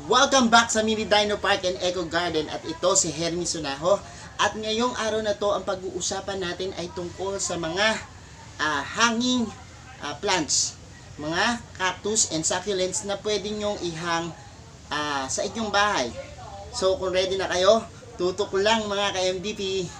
Welcome back sa Mini Dino Park and Eco Garden at ito si Hermes Sunaho. At ngayong araw na to ang pag-uusapan natin ay tungkol sa mga hanging plants, mga cactus and succulents na pwede nyong ihang sa inyong bahay. So kung ready na kayo, tutok lang mga ka-MDP.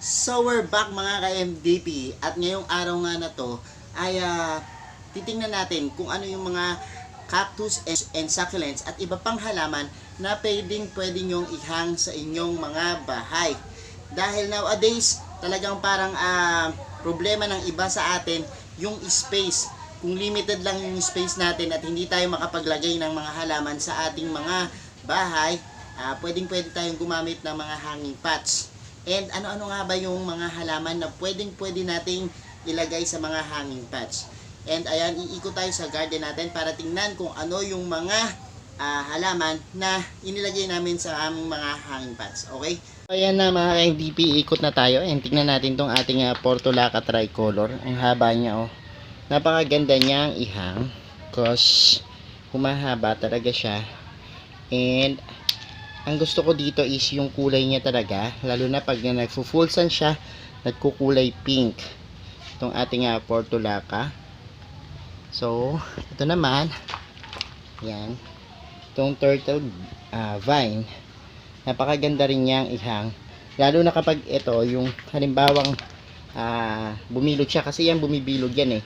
So we're back mga ka-MDP at ngayong araw nga na to ay titingnan natin kung ano yung mga cactus and succulents at iba pang halaman na pwedeng nyong ihang sa inyong mga bahay. Dahil nowadays talagang parang problema ng iba sa atin yung space. Kung limited lang yung space natin at hindi tayo makapaglagay ng mga halaman sa ating mga bahay, pwede tayong gumamit ng mga hanging pots. And ano-ano nga ba yung mga halaman na pwede nating ilagay sa mga hanging pots. And ayan, iikot tayo sa garden natin para tingnan kung ano yung mga halaman na inilagay namin sa aming mga hanging pots. Okay? So ayan na mga MDP, ikot na tayo and tingnan natin tong ating Portulaca tricolor. Ang haba niya, oh. Napakaganda niyang ihang because humahaba talaga siya. And ang gusto ko dito is yung kulay niya talaga, lalo na pag nagfo-full sun siya, nagkukulay pink itong ating Portulaca. So ito naman, yan, itong turtle vine, napakaganda rin niyang ihang, lalo na kapag ito yung halimbawang bumilog siya, kasi yan bumibilog yan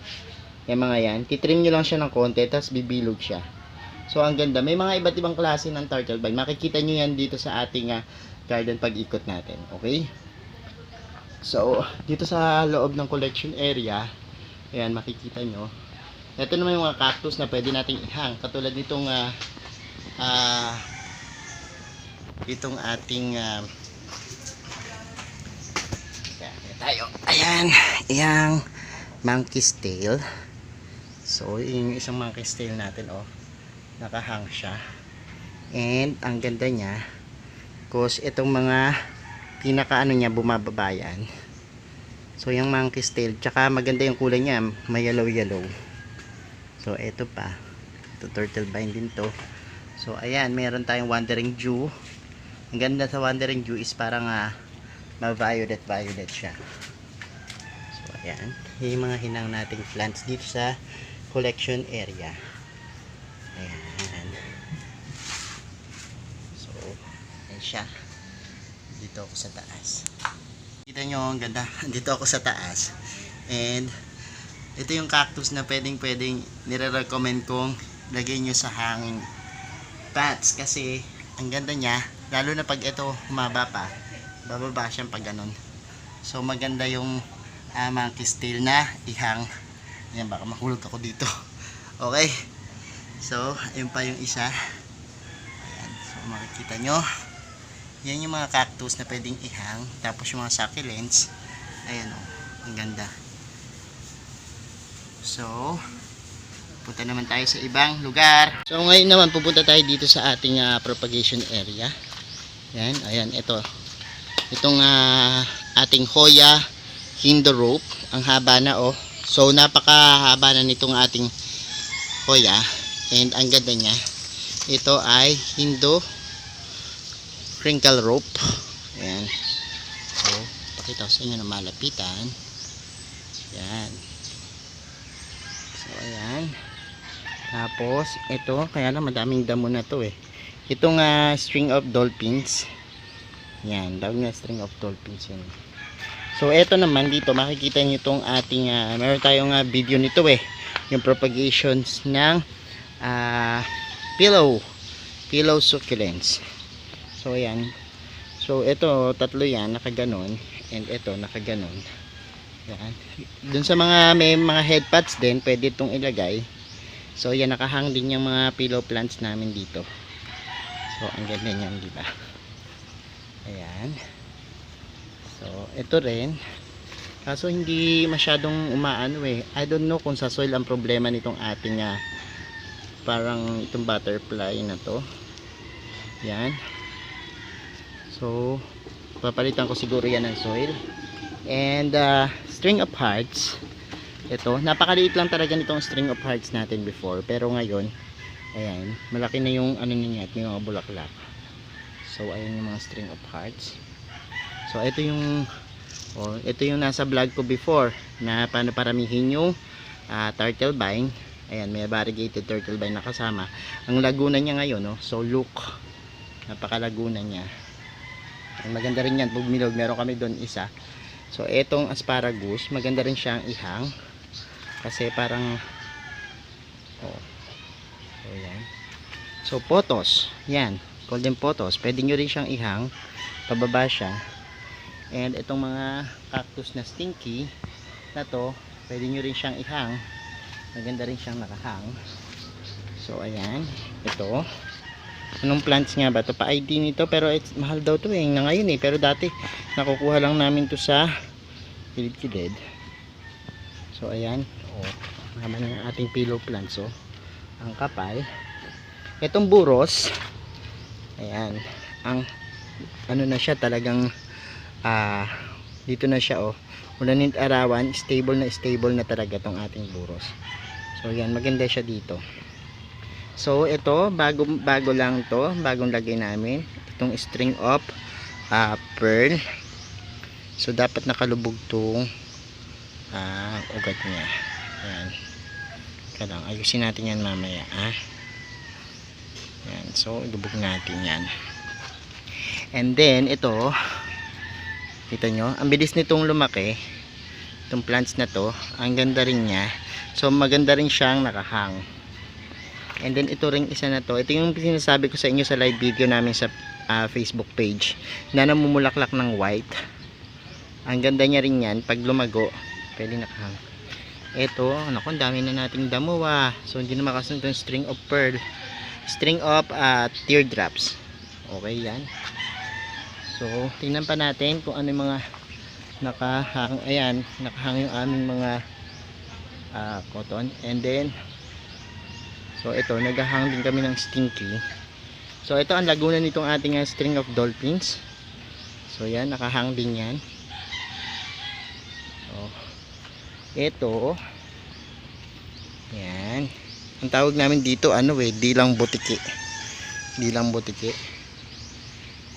yung mga yan, titrim nyo lang siya ng konti tapos bibilog siya. So ang ganda, may mga iba't ibang klase ng turtle vine. Makikita nyo yan dito sa ating garden pag ikot natin. Okay? So dito sa loob ng collection area, ayan, makikita nyo. Ito naman yung mga cactus na pwede nating ihang. Katulad nitong itong ating ayan, iyang monkey's tail. So yung isang monkey's tail natin, oh, nakahang siya. And ang ganda niya because itong mga pinaka niya bumababa yan. So yung monkey's tail, tsaka maganda yung kulay niya, may yellow. So ito pa, ito turtle vine din to. So ayan, meron tayong wandering dew. Ang ganda sa wandering dew is parang ma-violet siya. So ayan, yung mga hinang nating plants dito sa collection area. Ayan. So, ayan siya. Dito ako sa taas. Kita nyo, ang ganda. Dito ako sa taas. And, ito yung cactus na pwedeng nire-recommend kong lagay nyo sa hanging pots. Kasi, ang ganda niya. Lalo na pag ito humaba pa. Bababa siyang pag ganun. So, maganda yung monkey's tail na ihang. Ayan, baka mahulog ako dito. Okay. So, ayun pa yung isa. Ayan. So, makikita nyo. Yan yung mga cactus na pwedeng ihang. Tapos yung mga succulents. Ayan, oh. Ang ganda. So, punta naman tayo sa ibang lugar. So, ngayon naman pupunta tayo dito sa ating propagation area. Ayan. Ayan, ito. Itong ating Hoya Hindo rope. Ang haba na, oh. So, napakahaba na nitong ating Hoya. And ang ganda niya, ito ay Hindo crinkle rope. Ayan. So, pakita ko sa inyo na malapitan. Ayan. So, ayan. Tapos, ito, kaya lang madaming damo na to itong string of dolphins. Ayan, tawag na string of dolphins yun. So, ito naman dito, makikita nyo itong ating, meron tayong video nito yung propagations ng pillow succulents. So ayan, so ito tatlo yan nakaganon, and ito nakaganon. Yan. Dun sa mga may mga head pots din pwede itong ilagay. So yan, nakahang din yung mga pillow plants namin dito. So ang ganda niyan, di ba? Ayan. So, ito rin. Kaso hindi masyadong umaano eh. I don't know kung sa soil ang problema nitong ating parang itong butterfly na to. Yan. So, papalitan ko siguro yan ng soil. And string of hearts. Ito, napakaliit lang talaga nitong string of hearts natin before. Pero ngayon, ayan, malaki na yung ano niya at may mga bulaklak. So, ayan yung mga string of hearts. So, ito yung nasa vlog ko before na paano paramihin yung turtle vine. Ayan, may variegated turtle vine na kasama. Ang laguna niya ngayon, no? So, look. Napakalaguna niya. Ang maganda rin yan. Bugmilog, meron kami doon isa. So, etong asparagus, maganda rin siyang ihang. Kasi parang so, yan. So, potos. Yan. Golden potos. Pwede nyo rin siyang ihang. Pababa siya. And itong mga cactus na stinky na to, pwede nyo rin siyang ihang. Maganda rin siyang nakahang. So, ayan. Ito. Anong plants nga ba? Ito pa ID nito. Pero mahal daw to eh. Na ngayon eh. Pero dati, nakukuha lang namin to sa kilid-kilid. So, ayan. Naman ng ating pillow plants. So, ang kapal. Itong buros. Ayan. Ang ano na siya talagang dito na siya ulan at arawan, stable na talaga tong ating buros. So yan, maganda siya dito. So ito, bago lang to, bagong lagay namin itong string of pearl. So dapat nakalubog tong ugat niya. Ayan. Kailang ayusin natin yan mamaya. Yan, so ilubog natin yan. And then ito, kita nyo, ang bilis nitong lumaki. Itong plants na to, ang ganda rin niya. So maganda rin siyang nakahang. And then ito ring isa na to, ito yung sinasabi ko sa inyo sa live video namin sa Facebook page na namumulaklak ng white. Ang ganda niya rin yan, pag lumago pwede nakahang. Ito, naku, ang dami na nating damo. So hindi na makasunod yung string of pearl, string of teardrops. Okay yan. So tingnan pa natin kung ano yung mga nakahang. Ayan, nakahang yung aming mga cotton. And then so ito, naghahang din kami ng stinky. So ito ang laguna nitong ating string of dolphins. So yan, nakahang din yan. So ito, yan, ang tawag namin dito dilang butiki. Dilang butiki.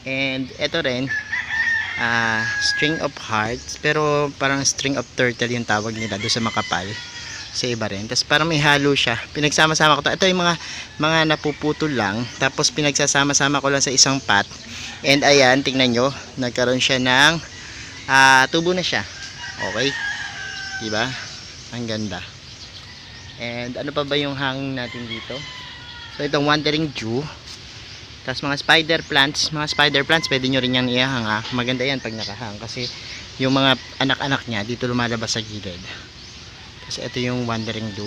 And ito rin string of hearts, pero parang string of turtle yung tawag nila doon sa makapal, sa iba rin. Tapos parang may halo siya, pinagsama-sama ko to. Ito yung mga napuputol lang, tapos pinagsasama-sama ko lang sa isang pot. And ayan, tingnan nyo, nagkaroon siya ng tubo na siya. Okay, diba? Ang ganda. And ano pa ba yung hanging natin dito? So itong wandering dew. Tapos mga spider plants, pwede nyo rin yan ihang. Maganda yan pag nakahang, kasi yung mga anak-anak niya dito lumalabas sa gilid. Kasi ito yung wandering dew.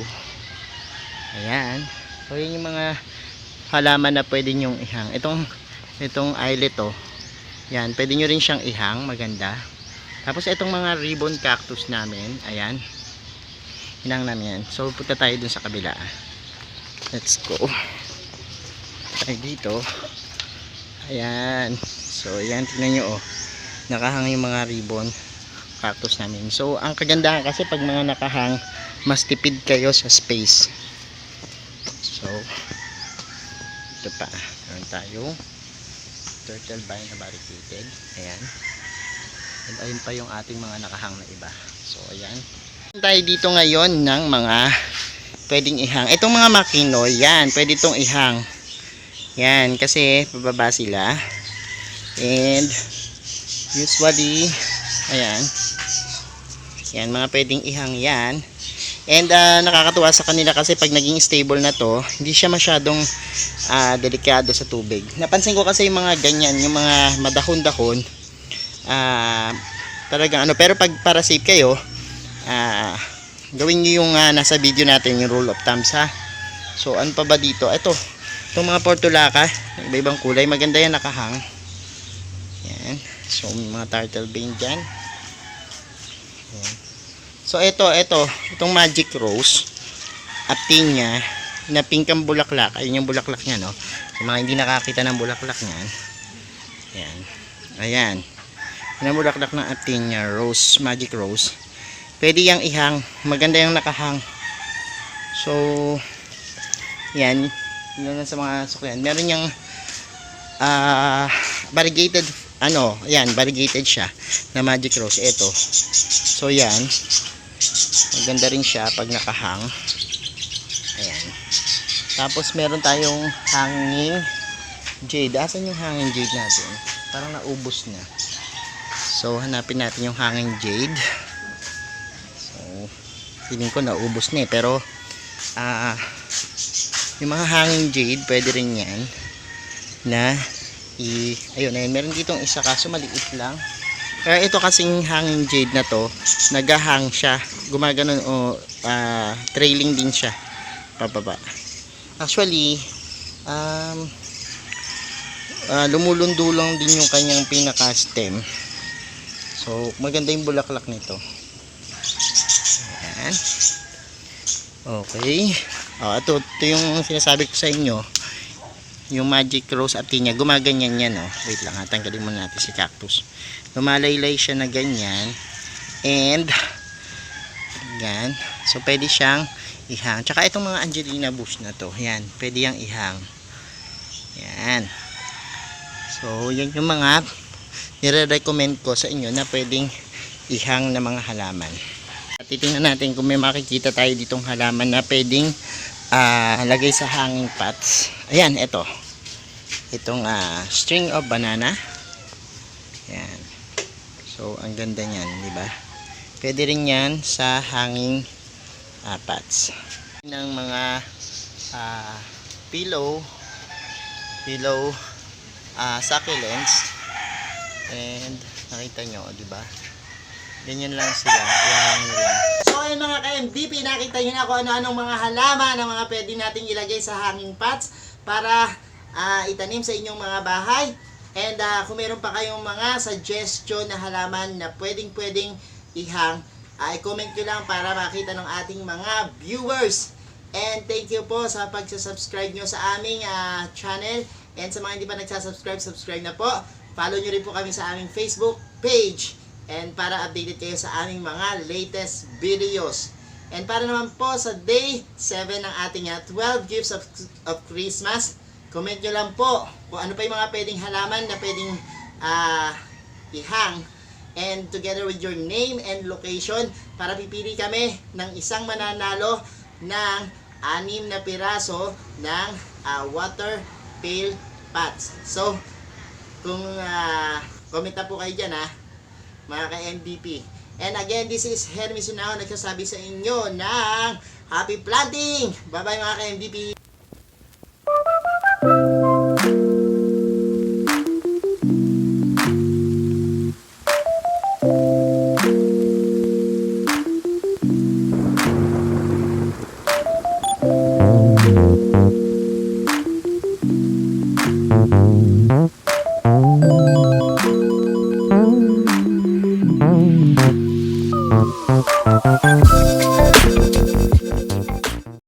Ayan. So yun yung mga halaman na pwede nyong ihang. Itong eyelet yan, pwede nyo rin siyang ihang, maganda. Tapos itong mga ribbon cactus namin, ayan, hinang namin yan. So punta tayo dun sa kabila. Let's go. Tayo dito. Ayan. So ayan, tingnan nyo nakahang yung mga ribbon cactus namin. So ang kagandahan kasi pag mga nakahang, mas tipid kayo sa space. So ito pa, meron tayo turtle vine na variegated. Ayan. And ayun pa yung ating mga nakahang na iba. So ayan, tayo dito ngayon ng mga pwedeng ihang. Itong mga makino, yan, pwede itong ihang. Yan, kasi pababa sila. And usually, ayan, yan, mga pwedeng ihang yan. And nakakatuwa sa kanila kasi pag naging stable na to, hindi siya masyadong delikado sa tubig. Napansin ko kasi yung mga ganyan, yung mga madahon-dahon, talagang pero pag para safe kayo, gawin nyo yung nasa video natin, yung rule of thumbs ha. So ano pa ba dito? Itong mga portulaca, iba-ibang kulay, maganda yan nakahang. Yan. So, may mga turtle vein dyan. Ayan. So, itong magic rose, Actinia, na pink ang bulaklak. Ayun yung bulaklak niya, no? Yung mga hindi nakakita ng bulaklak niyan. Ayan. Ayan. Yan ang bulaklak ng Actinia rose, magic rose. Pwede yang ihang. Maganda yung nakahang. So, yan. Yun lang sa mga suklian. Meron yung variegated, ayan, variegated siya na magic rose. Ito. So, yan. Maganda rin siya pag nakahang. Ayan. Tapos, meron tayong hanging jade. Asan yung hanging jade natin? Parang naubos na. So, hanapin natin yung hanging jade. So, feeling ko naubos na eh. Pero, yung mga hanging jade, pwede rin yan. Ayun, meron ditong isa kaso maliit lang. Kaya ito kasing hanging jade na to, nagahang siya. Gumaganon o trailing din siya. Pababa. Actually, lumulundulong din yung kanyang pinaka-stem. So, maganda yung bulaklak nito. Ayan. Okay. Ito yung sinasabi ko sa inyo. Yung magic rose Actinia. Gumaganyan yan, oh. Wait lang, tanggalin muna natin si cactus. Lumalaylay siya na ganyan. And, yan. So, pwede siyang ihang. Tsaka itong mga Angelina bush na to. Yan. Pwede yang ihang. Yan. So, yan yung mga nire-recommend ko sa inyo na pwedeng ihang na mga halaman. At titingnan natin kung may makikita tayo ditong halaman na pwedeng lagay sa hanging pots. Ayan, ito. Itong string of banana. Ayan. So, ang ganda niyan, di ba? Pwede rin yan sa hanging pots. Ng mga pillow succulents. And nakita nyo, di ba? Ganyan lang sila. Ihangin lang. So ayun mga ka-MDP, nakita nyo na kung ano-anong mga halaman na mga pwede nating ilagay sa hanging pots para itanim sa inyong mga bahay. And kung meron pa kayong mga suggestion na halaman na pwedeng ihang, i-comment nyo lang para makita ng ating mga viewers. And thank you po sa pag-subscribe nyo sa aming channel. And sa mga hindi pa nagsasubscribe, subscribe na po. Follow nyo rin po kami sa aming Facebook page. And para updated kayo sa aming mga latest videos. And para naman po sa day 7 ng ating 12 gifts of Christmas, comment nyo lang po kung ano pa yung mga pwedeng halaman na pwedeng ihang. And together with your name and location, para pipili kami ng isang mananalo ng 6 na piraso ng water pail pots. So, kung comment na po kayo dyan mga ka-MVP. And again, this is Hermes Unao nagsasabi sa inyo ng happy planting! Bye bye mga ka-MVP!